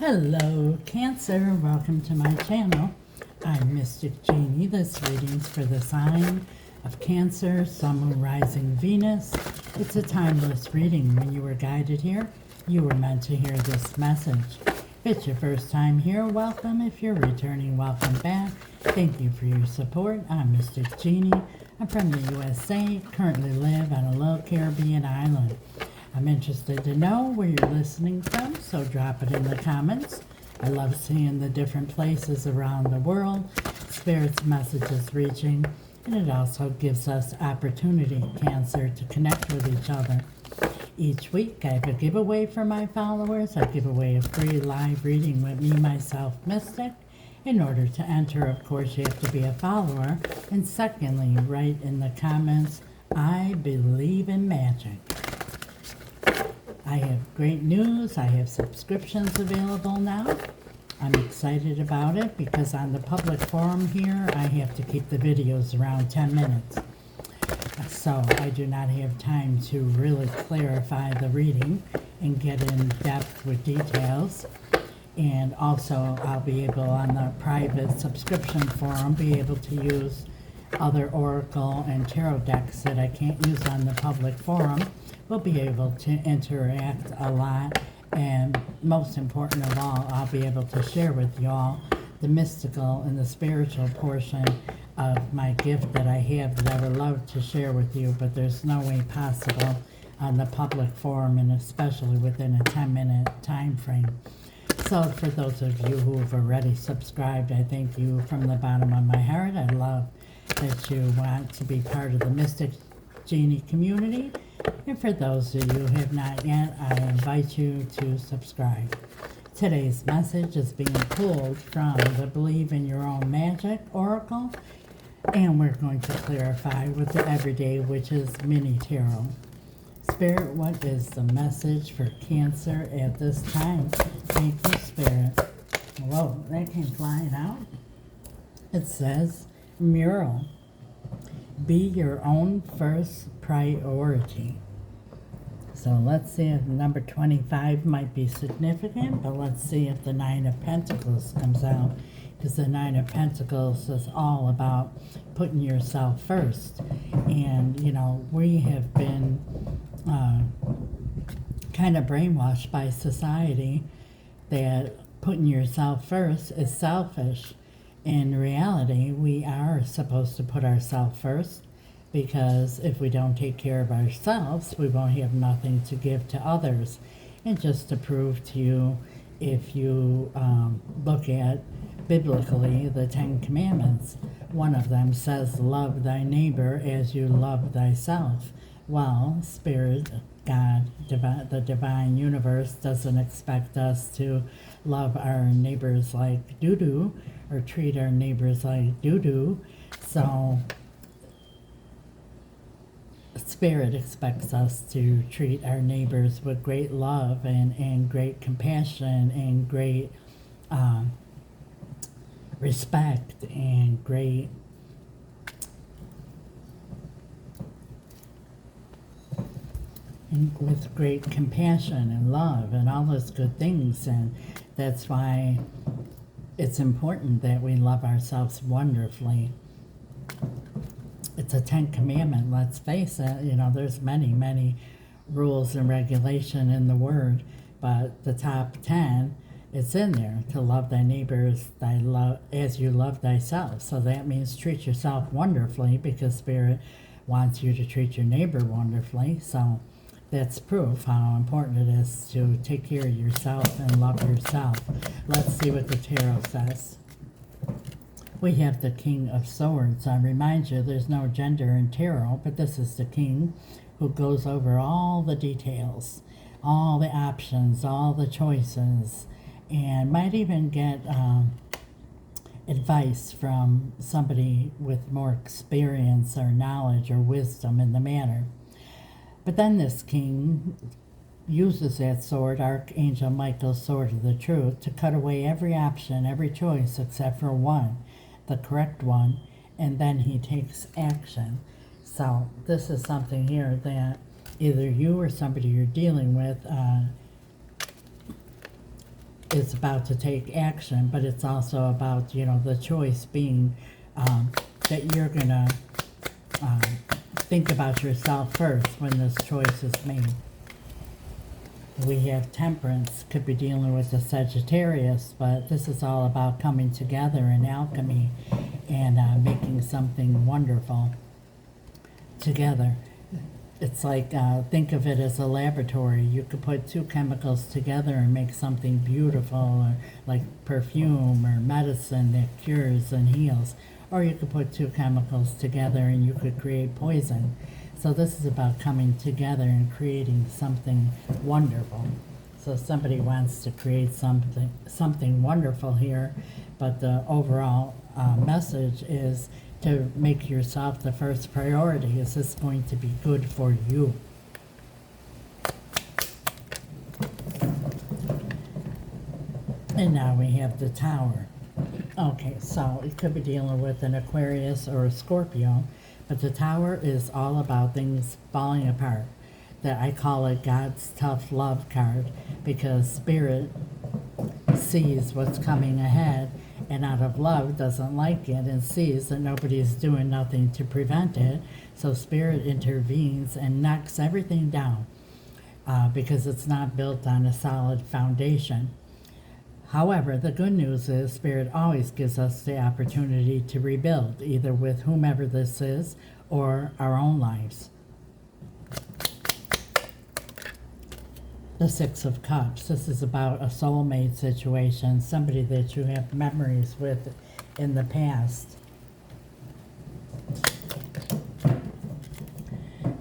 Hello, Cancer. Welcome to my channel. I'm Mystic Genie. This reading's for the sign of Cancer, Sun, Moon, Rising, Venus. It's a timeless reading. When you were guided here, you were meant to hear this message. If it's your first time here, welcome. If you're returning, welcome back. Thank you for your support. I'm Mystic Genie. I'm from the USA, currently live on a little Caribbean island. I'm interested to know where you're listening from, so drop it in the comments. I love seeing the different places around the world, Spirit's messages reaching, and it also gives us opportunity, Cancer, to connect with each other. Each week I have a giveaway for my followers. I give away a free live reading with me, myself, Mystic. In order to enter, of course, you have to be a follower. And secondly, write in the comments, I believe in magic. I have great news. I have subscriptions available now. I'm excited about it because on the public forum here, I have to keep the videos around 10 minutes. So I do not have time to really clarify the reading and get in depth with details. And also I'll be able on the private subscription forum be able to use other oracle and tarot decks that I can't use on the public forum. We'll be able to interact a lot, and most important of all, I'll be able to share with y'all the mystical and the spiritual portion of my gift that I have that I would love to share with you, but there's no way possible on the public forum, and especially within a 10-minute time frame. So for those of you who have already subscribed, I thank you from the bottom of my heart. I love that you want to be part of the Mystic Genie community. And for those of you who have not yet, I invite you to subscribe. Today's message is being pulled from the Believe in Your Own Magic Oracle, and we're going to clarify with the Everyday Witches Mini Tarot. Spirit, what is the message for Cancer at this time? Thank you, Spirit. Whoa, that came flying out. It says, mural. Be your own first priority. So let's see if number 25 might be significant, but let's see if the Nine of Pentacles comes out, because the Nine of Pentacles is all about putting yourself first. And, you know, we have been kind of brainwashed by society that putting yourself first is selfish. In reality, we are supposed to put ourselves first, because if we don't take care of ourselves, we won't have nothing to give to others. And just to prove to you, if you look at biblically the Ten Commandments, one of them says, love thy neighbor as you love thyself. Well, Spirit, God, the divine universe doesn't expect us to love our neighbors like doo-doo or treat our neighbors like doo-doo. So Spirit expects us to treat our neighbors with great love and great compassion and great respect and great with great compassion and love and all those good things. And that's why it's important that we love ourselves wonderfully. It's a 10th commandment, let's face it. You know, there's many rules and regulation in the word, but the top 10, it's in there, to love thy neighbors as you love thyself. So that means treat yourself wonderfully, because Spirit wants you to treat your neighbor wonderfully. So that's proof how important it is to take care of yourself and love yourself. Let's see what the tarot says. We have the King of Swords. I remind you, there's no gender in tarot, but this is the king who goes over all the details, all the options, all the choices, and might even get advice from somebody with more experience or knowledge or wisdom in the matter. But then this king uses that sword, Archangel Michael's sword of the truth, to cut away every option, every choice except for one, the correct one, and then he takes action. So this is something here that either you or somebody you're dealing with is about to take action, but it's also about, the choice being that you're going to think about yourself first when this choice is made. We have Temperance, could be dealing with the Sagittarius, but this is all about coming together in alchemy and making something wonderful together. It's like, think of it as a laboratory. You could put two chemicals together and make something beautiful, or like perfume or medicine that cures and heals. Or you could put two chemicals together and you could create poison. So this is about coming together and creating something wonderful. So somebody wants to create something wonderful here, but the overall message is to make yourself the first priority. Is this going to be good for you? And now we have the Tower. Okay, so it could be dealing with an Aquarius or a Scorpio, but the Tower is all about things falling apart. That I call it God's tough love card, because Spirit sees what's coming ahead and out of love doesn't like it and sees that nobody's doing nothing to prevent it. So Spirit intervenes and knocks everything down because it's not built on a solid foundation. However, the good news is Spirit always gives us the opportunity to rebuild, either with whomever this is or our own lives. The Six of Cups. This is about a soulmate situation, somebody that you have memories with in the past.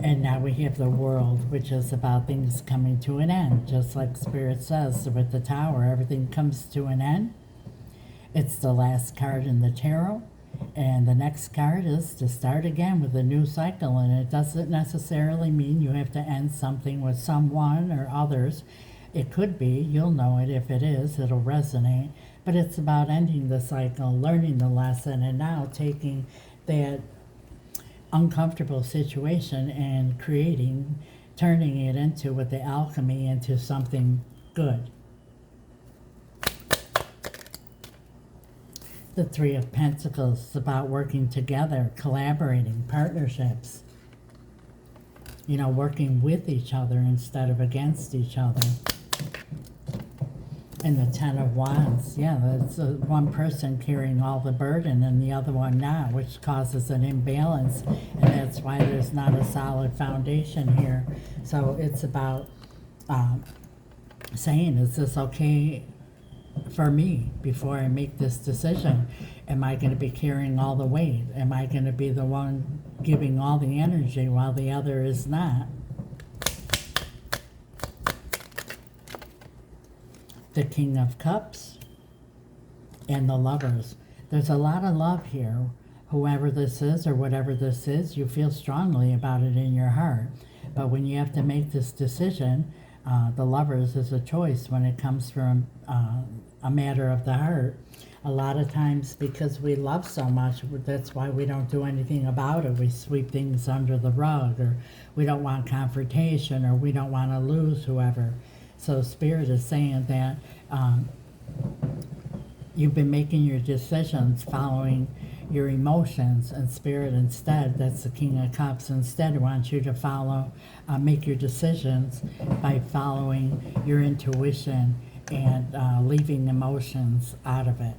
And now we have the World, which is about things coming to an end. Just like Spirit says with the Tower, everything comes to an end. It's the last card in the tarot. And the next card is to start again with a new cycle. And it doesn't necessarily mean you have to end something with someone or others. It could be, you'll know it if it is, it'll resonate. But it's about ending the cycle, learning the lesson, and now taking that uncomfortable situation and turning it into, with the alchemy, into something good. The Three of Pentacles is about working together, collaborating, partnerships. Working with each other instead of against each other. And the Ten of Wands, that's one person carrying all the burden and the other one not, which causes an imbalance, and that's why there's not a solid foundation here. So it's about saying, is this okay for me before I make this decision? Am I going to be carrying all the weight? Am I going to be the one giving all the energy while the other is not? The King of Cups and the Lovers. There's a lot of love here. Whoever this is or whatever this is, you feel strongly about it in your heart. But when you have to make this decision, the Lovers is a choice when it comes from a matter of the heart. A lot of times, because we love so much, that's why we don't do anything about it. We sweep things under the rug, or we don't want confrontation, or we don't want to lose whoever. So Spirit is saying that you've been making your decisions following your emotions, and Spirit instead, that's the King of Cups, instead wants you to make your decisions by following your intuition and leaving emotions out of it.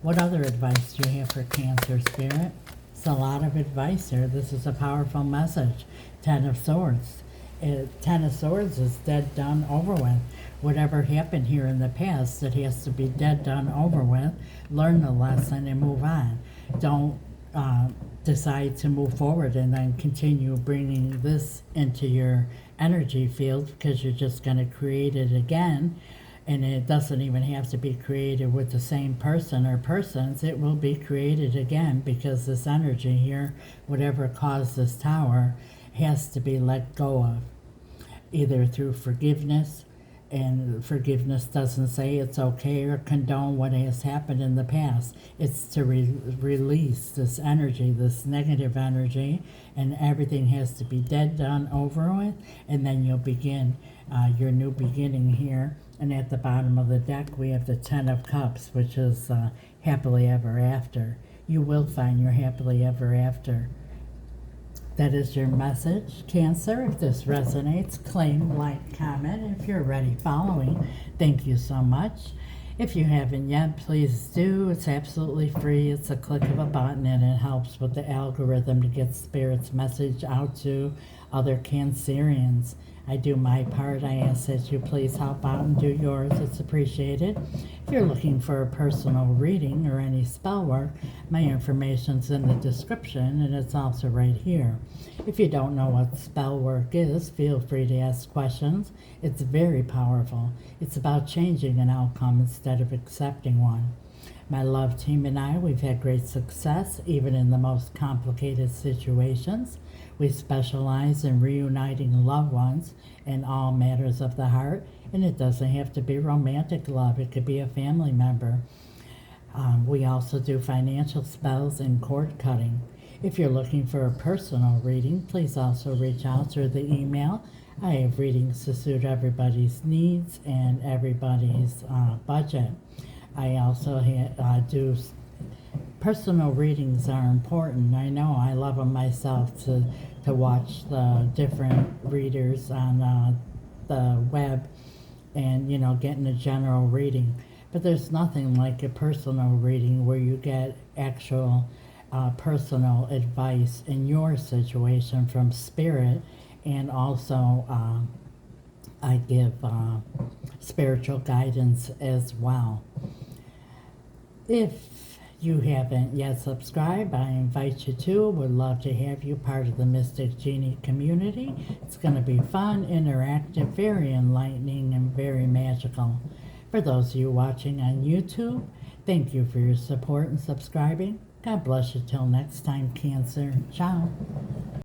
What other advice do you have for Cancer, Spirit? It's a lot of advice here. This is a powerful message. Ten of Swords. Ten of Swords is dead, done, over with. Whatever happened here in the past, it has to be dead, done, over with. Learn the lesson and move on. Don't decide to move forward and then continue bringing this into your energy field, because you're just going to create it again. And it doesn't even have to be created with the same person or persons. It will be created again, because this energy here, whatever caused this Tower, has to be let go of, either through forgiveness, and forgiveness doesn't say it's okay or condone what has happened in the past. It's to release this energy, this negative energy, and everything has to be dead, done, over with, and then you'll begin your new beginning here And at the bottom of the deck, we have the Ten of Cups, which is happily ever after. You will find your happily ever after. That is your message, Cancer. If this resonates, claim, like, comment. If you're already following, thank you so much. If you haven't yet, please do. It's absolutely free. It's a click of a button, and it helps with the algorithm to get Spirit's message out to other Cancerians. I do my part. I ask that you please help out and do yours. It's appreciated. If you're looking for a personal reading or any spell work, my information's in the description, and it's also right here. If you don't know what spell work is, feel free to ask questions. It's very powerful. It's about changing an outcome instead of accepting one. My love team and I, we've had great success, even in the most complicated situations. We specialize in reuniting loved ones in all matters of the heart, and it doesn't have to be romantic love. It could be a family member. We also do financial spells and cord cutting. If you're looking for a personal reading, please also reach out through the email. I have readings to suit everybody's needs and everybody's budget. I also do personal readings are important. I know I love them myself to watch the different readers on the web and, getting a general reading. But there's nothing like a personal reading where you get actual personal advice in your situation from Spirit, and also I give spiritual guidance as well. If you haven't yet subscribed, I invite you to. Would love to have you part of the Mystic Genie community. It's going to be fun, interactive, very enlightening, and very magical. For those of you watching on YouTube, thank you for your support and subscribing. God bless you till next time, Cancer. Ciao.